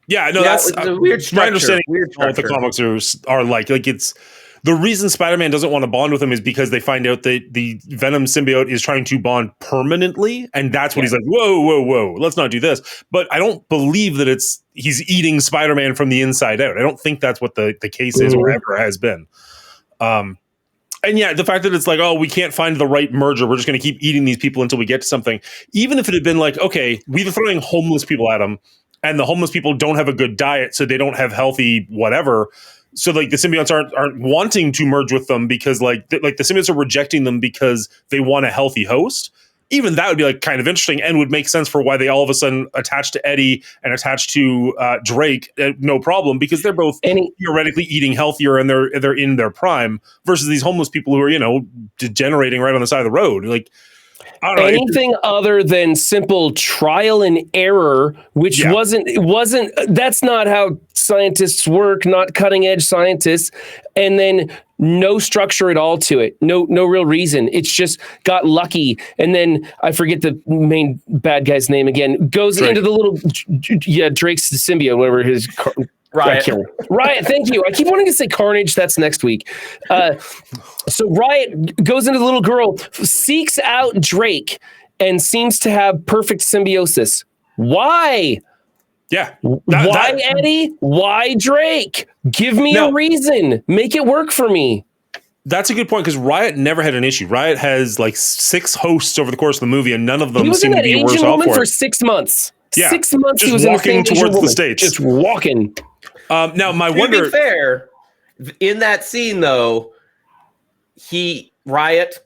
Speaker 3: No, that's
Speaker 1: a weird structure.
Speaker 3: My understanding of what the comics are like it's the reason Spider-Man doesn't want to bond with him is because they find out that the Venom symbiote is trying to bond permanently, and that's what he's like, whoa, let's not do this. But I don't believe that he's eating Spider-Man from the inside out. I don't think that's what the case is or ever has been. And the fact that it's like, oh, we can't find the right merger, we're just going to keep eating these people until we get to something. Even if it had been like, okay, we're throwing homeless people at them, and the homeless people don't have a good diet, so they don't have healthy whatever. So like the symbiotes aren't wanting to merge with them because like the symbiotes are rejecting them because they want a healthy host. Even that would be like kind of interesting and would make sense for why they all of a sudden attach to Eddie and attach to Drake, no problem, because they're both theoretically eating healthier and they're in their prime versus these homeless people who are degenerating right on the side of the road. Like, I don't know.
Speaker 2: Anything other than simple trial and error, which wasn't. That's not how scientists work. Not cutting edge scientists, and then no structure at all to it. No real reason. It's just got lucky, and then I forget the main bad guy's name again. Goes into the little Drake's symbiote, whatever his. Riot, thank you. I keep wanting to say Carnage. That's next week. So Riot goes into the little girl, seeks out Drake, and seems to have perfect symbiosis. Why?
Speaker 3: Yeah.
Speaker 2: Why Eddie? Why Drake? Give me a reason. Make it work for me.
Speaker 3: That's a good point because Riot never had an issue. Riot has like 6 hosts over the course of the movie, and none of them seem to be worse off for
Speaker 2: 6 months.
Speaker 3: Yeah.
Speaker 2: 6 months
Speaker 3: just
Speaker 2: he was
Speaker 3: walking towards the States.
Speaker 2: Just walking.
Speaker 3: Now, my
Speaker 1: to be fair, in that scene though, Riot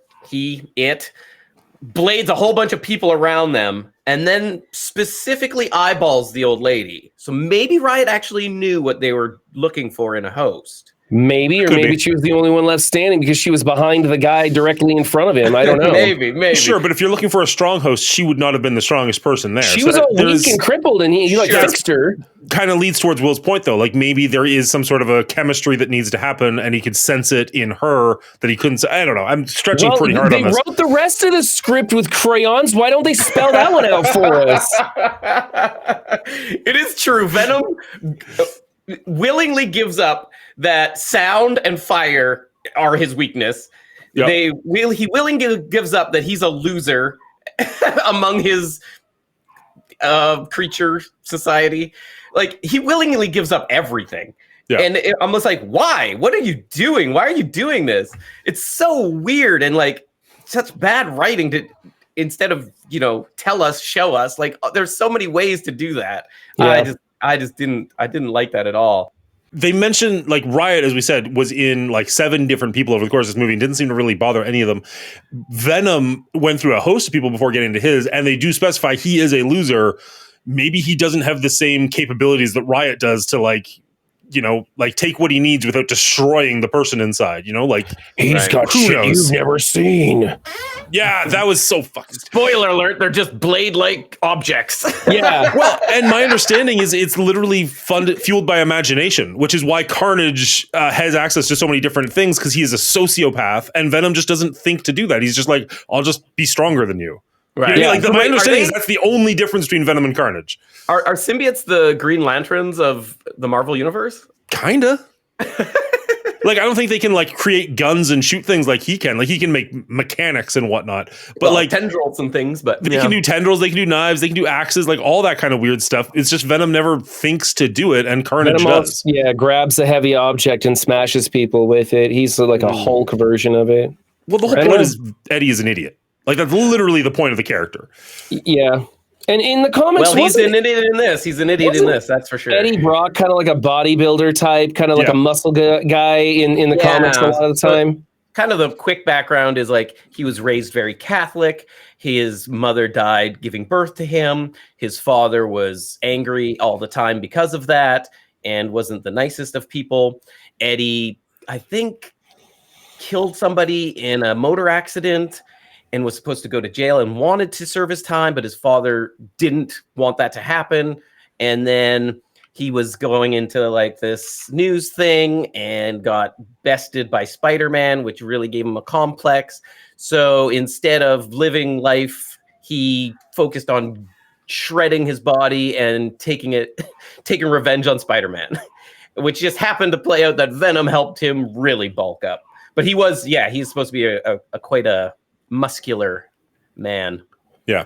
Speaker 1: blades a whole bunch of people around them, and then specifically eyeballs the old lady. So maybe Riot actually knew what they were looking for in a host.
Speaker 2: Maybe, or
Speaker 3: Could
Speaker 2: maybe
Speaker 3: be.
Speaker 2: she was the only one left standing because she was behind the guy directly in front of him. I don't know.
Speaker 1: maybe.
Speaker 3: Sure, but if you're looking for a strong host, she would not have been the strongest person there.
Speaker 2: She was all weak and crippled, and he like
Speaker 3: Sure.
Speaker 2: fixed her.
Speaker 3: Kind of leads towards Will's point, though. Like maybe there is some sort of a chemistry that needs to happen, and he could sense it in her that he couldn't. I don't know. I'm stretching pretty hard on
Speaker 2: They
Speaker 3: this.
Speaker 2: wrote the rest of the script with crayons. Why don't they spell that one out for us?
Speaker 1: It is true. Venom willingly gives up that sound and fire are his weakness.
Speaker 3: Yep.
Speaker 1: He willingly gives up that he's a loser among his creature society. Like, he willingly gives up everything.
Speaker 3: Yeah.
Speaker 1: And I'm just like, why? What are you doing? Why are you doing this? It's so weird and like such bad writing to instead of, tell us, show us. Like, there's so many ways to do that.
Speaker 2: Yeah.
Speaker 1: I didn't like that at all.
Speaker 3: They mentioned like Riot, as we said, was in like 7 different people over the course of this movie and didn't seem to really bother any of them. Venom went through a host of people before getting to his, and they do specify he is a loser. Maybe he doesn't have the same capabilities that Riot does to like take what he needs without destroying the person inside, like
Speaker 2: He's got
Speaker 3: who
Speaker 2: shit
Speaker 3: knows?
Speaker 2: you've never seen.
Speaker 3: Yeah, that was so fucking
Speaker 1: Spoiler alert, they're just blade-like objects.
Speaker 2: Yeah.
Speaker 3: well, and my understanding is it's literally fueled by imagination, which is why Carnage has access to so many different things, because he is a sociopath, and Venom just doesn't think to do that. He's just like, I'll just be stronger than you.
Speaker 1: Right.
Speaker 3: Yeah,
Speaker 1: Yeah.
Speaker 3: my understanding is that's the only difference between Venom and Carnage.
Speaker 1: Are symbiotes the Green Lanterns of the Marvel Universe?
Speaker 3: Kinda. Like, I don't think they can like create guns and shoot things like he can. Like, he can make mechanics and whatnot. But like
Speaker 1: tendrils and things, but
Speaker 3: they can do tendrils, they can do knives, they can do axes, like all that kind of weird stuff. It's just Venom never thinks to do it, and Carnage does.
Speaker 2: Grabs a heavy object and smashes people with it. He's like a Hulk version of it.
Speaker 3: Well, the whole point is Eddie is an idiot. Like, that's literally the point of the character.
Speaker 2: Yeah. And in the comics,
Speaker 1: well, he's an idiot in this. He's an idiot in this. That's for sure.
Speaker 2: Eddie Brock, kind of like a bodybuilder type, kind of like a muscle guy in the comics a lot of the time.
Speaker 1: Kind of the quick background is like he was raised very Catholic. His mother died giving birth to him. His father was angry all the time because of that and wasn't the nicest of people. Eddie, I think, killed somebody in a motor accident and was supposed to go to jail and wanted to serve his time, but his father didn't want that to happen. And then he was going into like this news thing and got bested by Spider-Man, which really gave him a complex. So instead of living life, he focused on shredding his body and taking revenge on Spider-Man, which just happened to play out that Venom helped him really bulk up. But he's supposed to be a quite a muscular man.
Speaker 3: Yeah.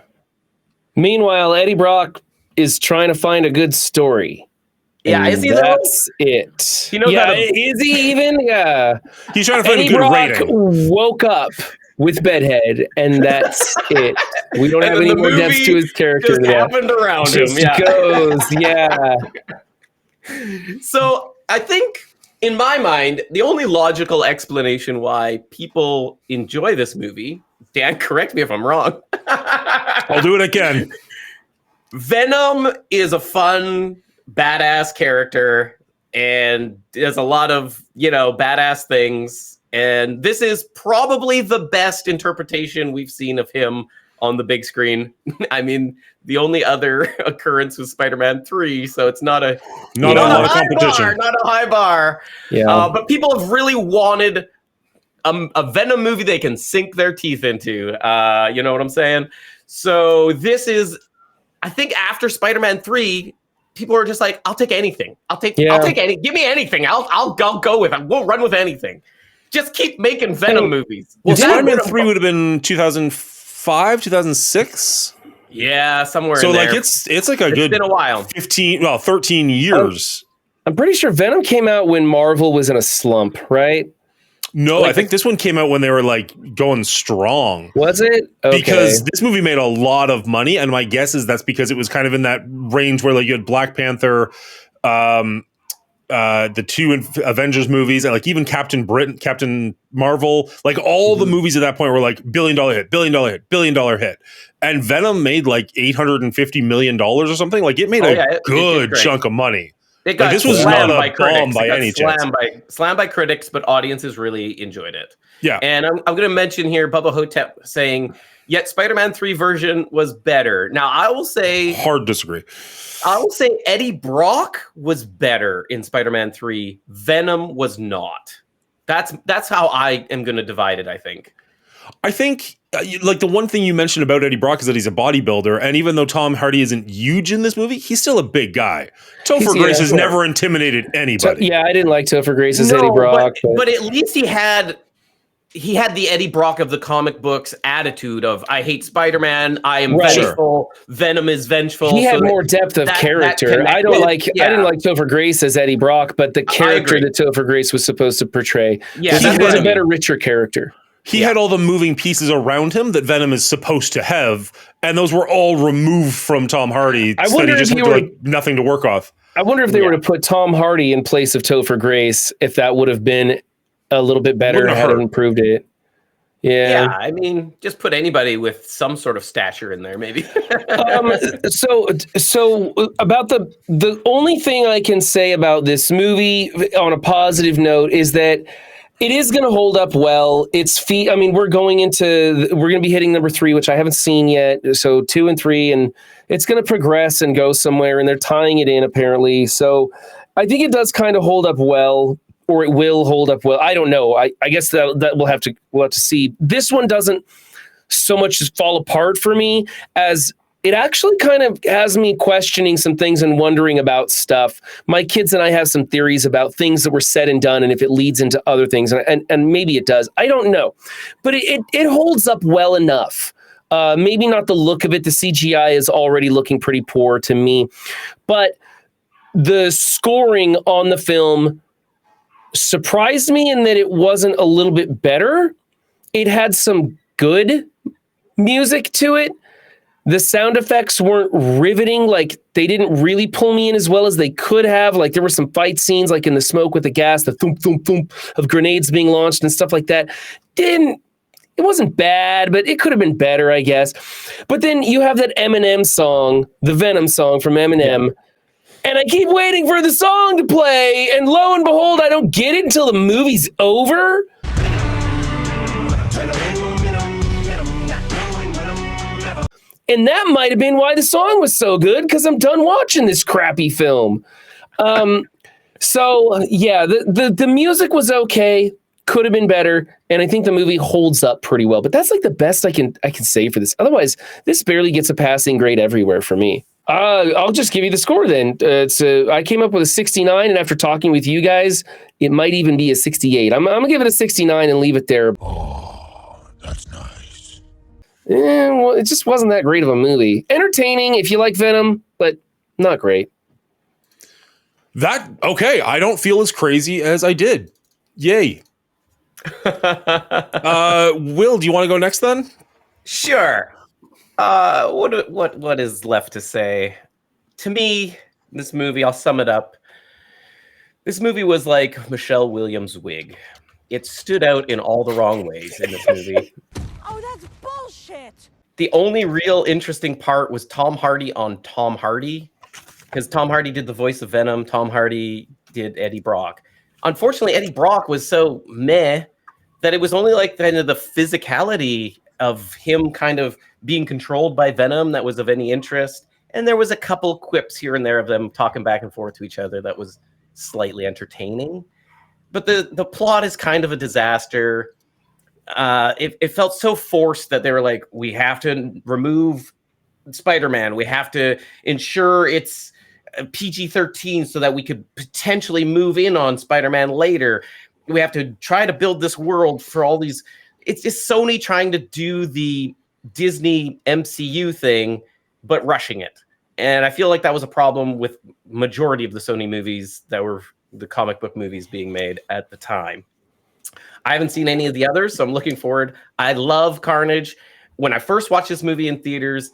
Speaker 2: Meanwhile, Eddie Brock is trying to find a good story.
Speaker 1: Yeah,
Speaker 2: and
Speaker 1: is he
Speaker 2: that's it.
Speaker 1: He knows how to-
Speaker 2: is he even? Yeah.
Speaker 3: He's trying to find
Speaker 2: Eddie
Speaker 3: a good
Speaker 2: Brock
Speaker 3: rating.
Speaker 2: woke up with Bedhead, and that's it. We don't
Speaker 1: And
Speaker 2: have
Speaker 1: then
Speaker 2: any
Speaker 1: the
Speaker 2: more depth
Speaker 1: movie
Speaker 2: to his character.
Speaker 1: just happened around him.
Speaker 2: Just
Speaker 1: Yeah.
Speaker 2: goes, yeah.
Speaker 1: So I think, in my mind, the only logical explanation why people enjoy this movie, Dan, correct me if I'm wrong.
Speaker 3: I'll do it again.
Speaker 1: Venom is a fun, badass character and does a lot of, badass things. And this is probably the best interpretation we've seen of him on the big screen. I mean, the only other occurrence was Spider-Man 3, so it's not a competition. Not a high bar.
Speaker 2: Yeah.
Speaker 1: But people have really wanted a Venom movie they can sink their teeth into. You know what I'm saying? So this is, I think after Spider-Man 3, people are just like, I'll take anything. I'll take any. Give me anything. I'll go with it. We'll run with anything. Just keep making Venom movies.
Speaker 3: Well, Spider-Man 3 would have been 2005, 2006.
Speaker 1: Yeah, somewhere
Speaker 3: so
Speaker 1: in there.
Speaker 3: So like it's like it's
Speaker 1: been a while.
Speaker 3: 13 years.
Speaker 2: I'm pretty sure Venom came out when Marvel was in a slump, right?
Speaker 3: No, I think this one came out when they were like going strong.
Speaker 2: Was it? Okay.
Speaker 3: Because this movie made a lot of money, and my guess is that's because it was kind of in that range where like you had Black Panther, the 2 Avengers movies, and like even Captain Marvel, like all the movies at that point were like $1 billion hit. And Venom made like $850 million or something. Like it made a good chunk of money.
Speaker 1: It got
Speaker 3: this was
Speaker 1: slammed
Speaker 3: not
Speaker 1: by
Speaker 3: a
Speaker 1: critics.
Speaker 3: bomb by
Speaker 1: It got
Speaker 3: any chance.
Speaker 1: slammed by critics, but audiences really enjoyed it.
Speaker 3: Yeah.
Speaker 1: And I'm going to mention here Bubba Hotep saying, yet Spider-Man 3 version was better. Now, I will say
Speaker 3: disagree.
Speaker 1: Eddie Brock was better in Spider-Man 3. Venom was not. That's how I am going to divide it, I think.
Speaker 3: I think, like, the one thing you mentioned about Eddie Brock is that he's a bodybuilder, and even though Tom Hardy isn't huge in this movie, he's still a big guy. Topher Grace has never intimidated anybody.
Speaker 2: I didn't like Topher Grace as Eddie Brock.
Speaker 1: But at least he had the Eddie Brock of the comic books attitude of, I hate Spider-Man, I am vengeful, Venom is vengeful.
Speaker 2: He had more depth of character. I didn't like Topher Grace as Eddie Brock, but the character that Topher Grace was supposed to portray.
Speaker 1: Yeah,
Speaker 2: he was a better, richer character.
Speaker 3: He had all the moving pieces around him that Venom is supposed to have, and those were all removed from Tom Hardy. I wonder if he had nothing to work off.
Speaker 2: I wonder if they were to put Tom Hardy in place of Topher Grace, if that would have been a little bit better, had it improved it. Yeah,
Speaker 1: I mean, just put anybody with some sort of stature in there, maybe.
Speaker 2: So about the only thing I can say about this movie on a positive note is that it is going to hold up well. I mean, we're going to be hitting number 3, which I haven't seen yet. So 2 and 3, and it's going to progress and go somewhere, and they're tying it in apparently. So I think it does kind of hold up well, or it will hold up well. I don't know. I guess that we'll have to see. This one doesn't so much just fall apart for me as it actually kind of has me questioning some things and wondering about stuff. My kids and I have some theories about things that were said and done, and if it leads into other things, and maybe it does. I don't know. But it holds up well enough. Maybe not the look of it. The CGI is already looking pretty poor to me. But the scoring on the film surprised me in that it wasn't a little bit better. It had some good music to it. The sound effects weren't riveting. Like, they didn't really pull me in as well as they could have. Like, there were some fight scenes, like in the smoke with the gas, the thump, thump, thump of grenades being launched and stuff like that. It wasn't bad, but it could have been better, I guess. But then you have that Eminem song, the Venom song from Eminem. And I keep waiting for the song to play. And lo and behold, I don't get it until the movie's over. And that might have been why the song was so good, because I'm done watching this crappy film. So yeah, the music was okay, could have been better, and I think the movie holds up pretty well. But that's like the best I can say for this. Otherwise, this barely gets a passing grade everywhere for me. I'll just give you the score then. I came up with a 69, and after talking with you guys, it might even be a 68. I'm gonna give it a 69 and leave it there.
Speaker 5: Oh, that's nice.
Speaker 2: Well, it just wasn't that great of a movie. Entertaining if you like Venom, but not great.
Speaker 3: Okay, I don't feel as crazy as I did. Yay. Will, do you want to go next then?
Speaker 1: Sure. What is left to say? To me, this movie, I'll sum it up. This movie was like Michelle Williams' wig. It stood out in all the wrong ways in this movie.
Speaker 6: Oh, that's bullshit.
Speaker 1: The only real interesting part was Tom Hardy on Tom Hardy, because Tom Hardy did the voice of Venom. Tom Hardy did Eddie Brock. Unfortunately, Eddie Brock was so meh that it was only like kind of the physicality of him kind of being controlled by Venom that was of any interest. And there was a couple quips here and there of them talking back and forth to each other that was slightly entertaining. But the plot is kind of a disaster. It felt so forced that they were like, we have to remove Spider-Man. We have to ensure it's PG-13 so that we could potentially move in on Spider-Man later. We have to try to build this world for all these. It's just Sony trying to do the Disney MCU thing, but rushing it. And I feel like that was a problem with majority of the Sony movies that were the comic book movies being made at the time. I haven't seen any of the others, so I'm looking forward. I love Carnage. When I first watched this movie in theaters,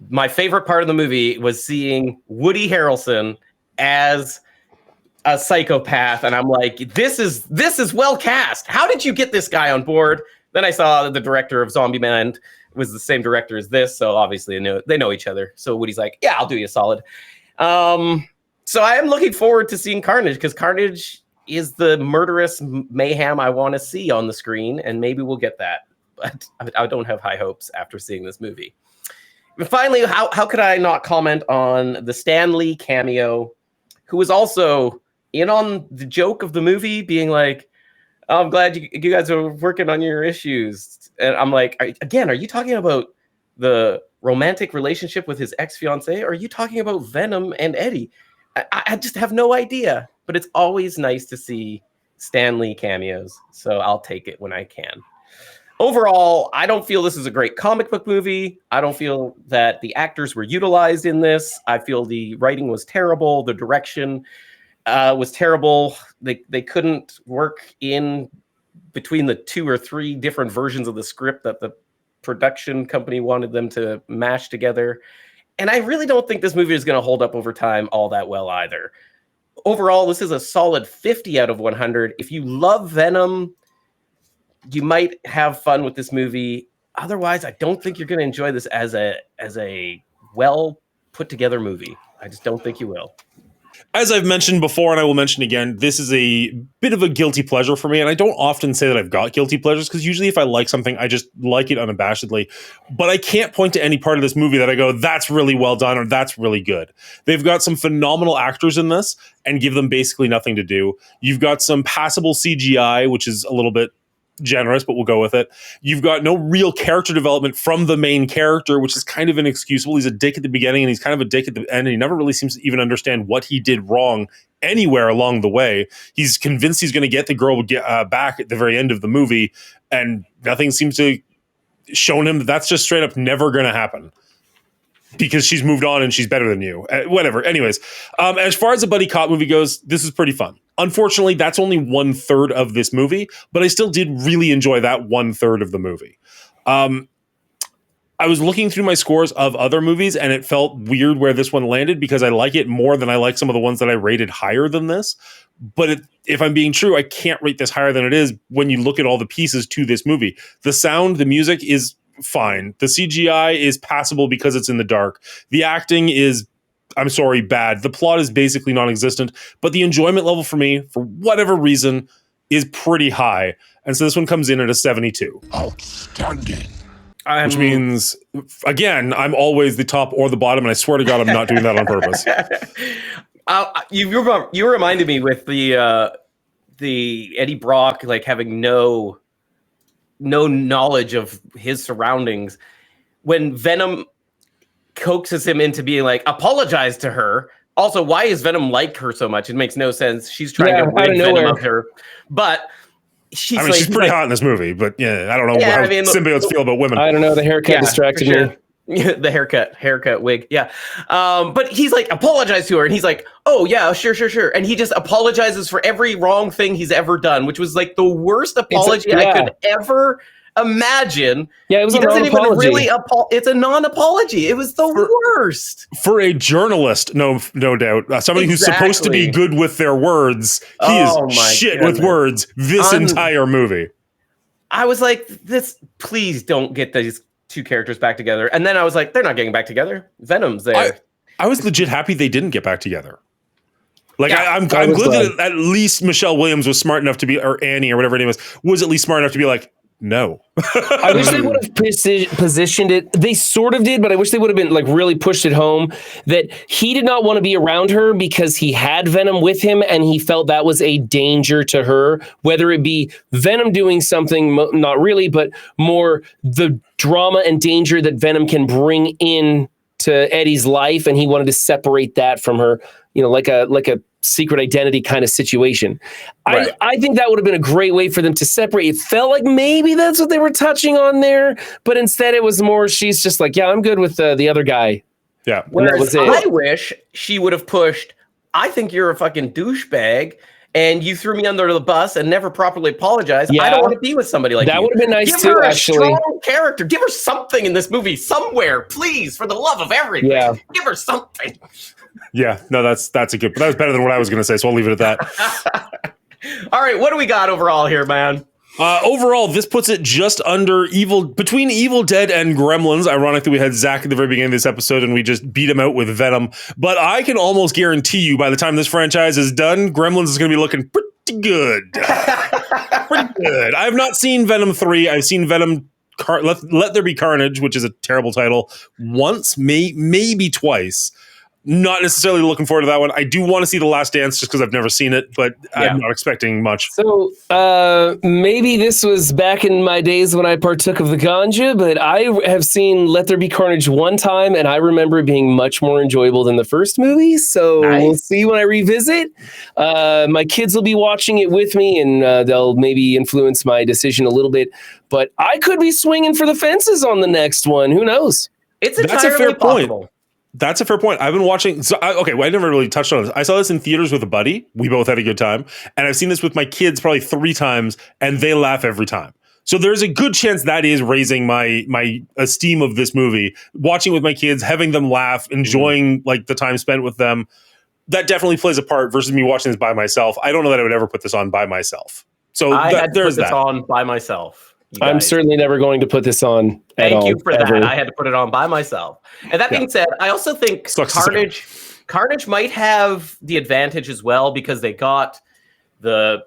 Speaker 1: my favorite part of the movie was seeing Woody Harrelson as a psychopath, and I'm like, this is well cast. How did you get this guy on board? Then I saw the director of Zombieland was the same director as this, so obviously they know each other. So Woody's like, yeah, I'll do you a solid. So I am looking forward to seeing Carnage, because Carnage is the murderous mayhem I want to see on the screen, and maybe we'll get that. But I don't have high hopes after seeing this movie. And finally, how could I not comment on the Stan Lee cameo, who was also in on the joke of the movie, being like, oh, I'm glad you guys are working on your issues. And I'm like, are you talking about the romantic relationship with his ex-fiancée? Or are you talking about Venom and Eddie? I just have no idea. But it's always nice to see Stan Lee cameos, so I'll take it when I can. Overall, I don't feel this is a great comic book movie. I don't feel that the actors were utilized in this. I feel the writing was terrible. The direction was terrible. They couldn't work in between the 2 or 3 different versions of the script that the production company wanted them to mash together. And I really don't think this movie is going to hold up over time all that well either. Overall, this is a solid 50 out of 100. If you love Venom, you might have fun with this movie. Otherwise, I don't think you're going to enjoy this as a well put together movie. I just don't think you will.
Speaker 3: As I've mentioned before, and I will mention again, this is a bit of a guilty pleasure for me. And I don't often say that I've got guilty pleasures, because usually if I like something, I just like it unabashedly. But I can't point to any part of this movie that I go, that's really well done, or that's really good. They've got some phenomenal actors in this and give them basically nothing to do. You've got some passable CGI, which is a little bit generous, but we'll go with it. You've got no real character development from the main character, which is kind of inexcusable. He's a dick at the beginning and he's kind of a dick at the end, and he never really seems to even understand what he did wrong anywhere along the way. He's convinced he's going to get the girl back at the very end of the movie, and nothing seems to show him that that's just straight up never going to happen, because she's moved on and she's better than you. Whatever. Anyways, as far as a buddy cop movie goes, this is pretty fun. Unfortunately, that's only 1/3 of this movie, but I still did really enjoy that 1/3 of the movie. I was looking through my scores of other movies, and it felt weird where this one landed, because I like it more than I like some of the ones that I rated higher than this. But if I'm being true, I can't rate this higher than it is when you look at all the pieces to this movie. The sound, the music is fine. The CGI is passable because it's in the dark. The acting is, I'm sorry, bad. The plot is basically non-existent, but the enjoyment level for me, for whatever reason, is pretty high. And so this one comes in at a 72.
Speaker 5: Outstanding.
Speaker 3: Which means, again, I'm always the top or the bottom, and I swear to God, I'm not doing that on purpose.
Speaker 1: You reminded me with the Eddie Brock, like, having no knowledge of his surroundings. When Venom coaxes him into being like, apologize to her. Also, why is Venom like her so much? It makes no sense. She's trying to rid Venom of her. But she's
Speaker 3: she's pretty hot in this movie, but yeah, I don't know how symbiotes feel about women.
Speaker 2: I don't know. The haircut distracted me.
Speaker 1: The haircut wig. Yeah. But he's like, apologize to her. And he's like, oh yeah, sure. And he just apologizes for every wrong thing he's ever done, which was like the worst apology I could ever imagine.
Speaker 2: Yeah, it was
Speaker 1: he
Speaker 2: a
Speaker 1: doesn't even
Speaker 2: non-apology.
Speaker 1: Really it's a non-apology. It was the worst.
Speaker 3: For a journalist, no doubt. Somebody who's supposed to be good with their words, he is shit with words this entire movie.
Speaker 1: I was like, please don't get these 2 characters back together. And then I was like, they're not getting back together. Venom's there.
Speaker 3: I was legit happy they didn't get back together. Like, I'm glad that at least Michelle Williams was smart enough to be, or Annie or whatever her name was at least smart enough to be like, no.
Speaker 2: I wish they would have positioned it. They sort of did, but I wish they would have been like really pushed it home that he did not want to be around her because he had Venom with him and he felt that was a danger to her, whether it be Venom doing something, not really, but more the drama and danger that Venom can bring in to Eddie's life. And he wanted to separate that from her, like a secret identity kind of situation. Right. I think that would have been a great way for them to separate. It felt like maybe that's what they were touching on there, but instead it was more, she's just like, yeah, I'm good with the other guy.
Speaker 3: Yeah.
Speaker 1: Whereas I wish she would have pushed, I think you're a fucking douchebag and you threw me under the bus and never properly apologized. Yeah. I don't want to be with somebody like
Speaker 2: that. That would have been nice
Speaker 1: too,
Speaker 2: actually.
Speaker 1: Give her a strong character. Give her something in this movie somewhere, please, for the love of everything.
Speaker 2: Yeah.
Speaker 1: Give her something.
Speaker 3: Yeah, no, that's a good. That was better than what I was going to say, so I'll leave it at that.
Speaker 1: All right, what do we got overall here, man?
Speaker 3: Overall, this puts it just under between Evil Dead and Gremlins. Ironically, we had Zach at the very beginning of this episode and we just beat him out with Venom. But I can almost guarantee you by the time this franchise is done, Gremlins is going to be looking pretty good. Pretty good. I have not seen Venom 3. I've seen Venom Let There Be Carnage, which is a terrible title, once, maybe twice. Not necessarily looking forward to that one. I do want to see The Last Dance just because I've never seen it, but I'm not expecting much.
Speaker 2: So maybe this was back in my days when I partook of the ganja, but I have seen Let There Be Carnage one time, and I remember it being much more enjoyable than the first movie. So we'll see when I revisit. My kids will be watching it with me, and they'll maybe influence my decision a little bit. But I could be swinging for the fences on the next one. Who knows?
Speaker 1: It's
Speaker 3: That's a fair
Speaker 1: possible.
Speaker 3: point. That's a fair point. I've been watching. I never really touched on this. I saw this in theaters with a buddy. We both had a good time. And I've seen this with my kids probably 3 times, and they laugh every time. So there's a good chance that is raising my esteem of this movie. Watching with my kids, having them laugh, enjoying like the time spent with them. That definitely plays a part versus me watching this by myself. I don't know that I would ever put this on by myself. So
Speaker 1: I had to
Speaker 3: there's
Speaker 1: put this
Speaker 3: that.
Speaker 1: on by myself.
Speaker 2: I'm certainly never going to put this on.
Speaker 1: Thank you for
Speaker 2: ever.
Speaker 1: that. I had to put it on by myself. And that being said, I also think Carnage might have the advantage as well because they got the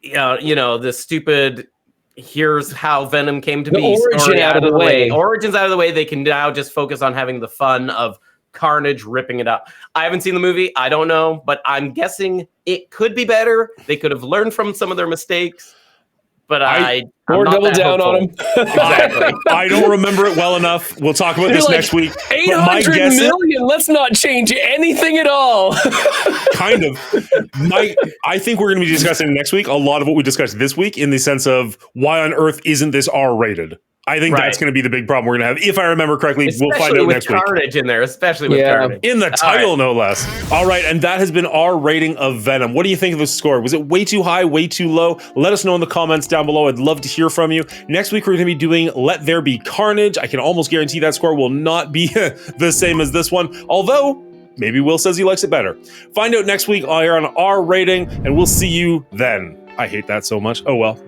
Speaker 1: the stupid here's how Venom came to be
Speaker 2: origin out of the way.
Speaker 1: Origins out of the way. They can now just focus on having the fun of Carnage ripping it up. I haven't seen the movie. I don't know, but I'm guessing it could be better. They could have learned from some of their mistakes. But
Speaker 2: or double down on him.
Speaker 1: Exactly.
Speaker 3: I don't remember it well enough. We'll talk about this next week.
Speaker 2: 800 million. Let's not change anything at all.
Speaker 3: Kind of. I think we're going to be discussing next week a lot of what we discussed this week in the sense of why on earth isn't this R-rated? I think that's going to be the big problem we're going to have. If I remember correctly, we'll find out next week.
Speaker 1: Carnage in there, especially with Carnage.
Speaker 3: In the title, no less. All right, and that has been our rating of Venom. What do you think of the score? Was it way too high, way too low? Let us know in the comments down below. I'd love to hear from you. Next week, we're going to be doing Let There Be Carnage. I can almost guarantee that score will not be the same as this one, although maybe Will says he likes it better. Find out next week here on our rating, and we'll see you then. I hate that so much. Oh well.